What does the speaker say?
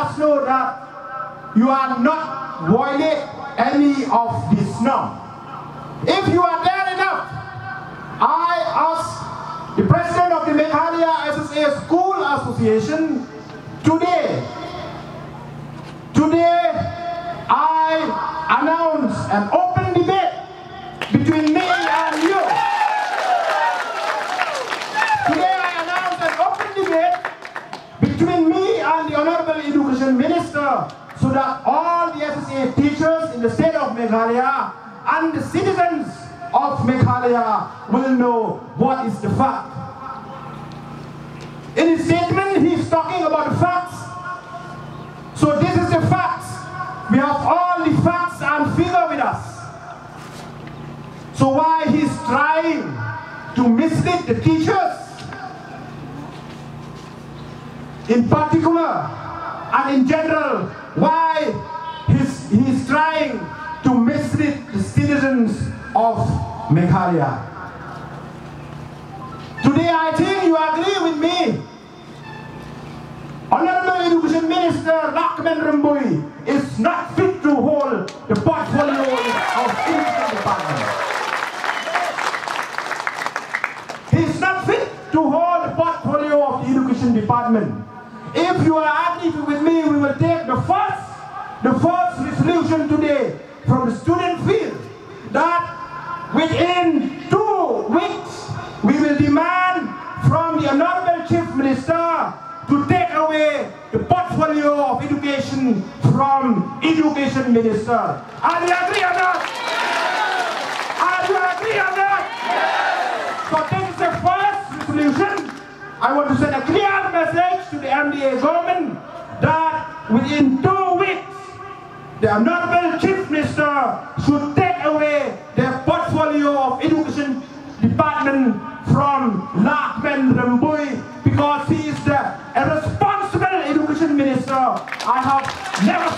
us know that you are not violate any of this now. If you are there enough, I ask the president of the Meghalaya SSA School Association today I announce an open debate between me and you. Today I announce an open debate between me and the Honorable Education Minister so that all the SSA teachers in the state of Meghalaya and the citizens of Meghalaya will know what is the fact. In his statement, he is talking about the facts. So this is the facts. We have all the facts and figure with us. So why he is trying to mislead the teachers, in particular and in general, why he is trying to mislead the citizens of Meghalaya. Today I think you agree with me. Honorable Education Minister Lahkmen Rymbui is not fit to hold the portfolio of Education Department. He is not fit to hold the portfolio of the Education Department. If you are agree with me, we will take the first resolution today from the student field that within 2 weeks we will demand from the Honorable Chief Minister to take away the portfolio of education from Education Minister. Are you agree on that? Are you agree on that? So this is the first resolution. I want to send a clear message to the MDA government that within 2 weeks the Honorable Chief Minister should take away the portfolio of Education Department from Lahkmen Rymbui because he is a responsible Education Minister. I have never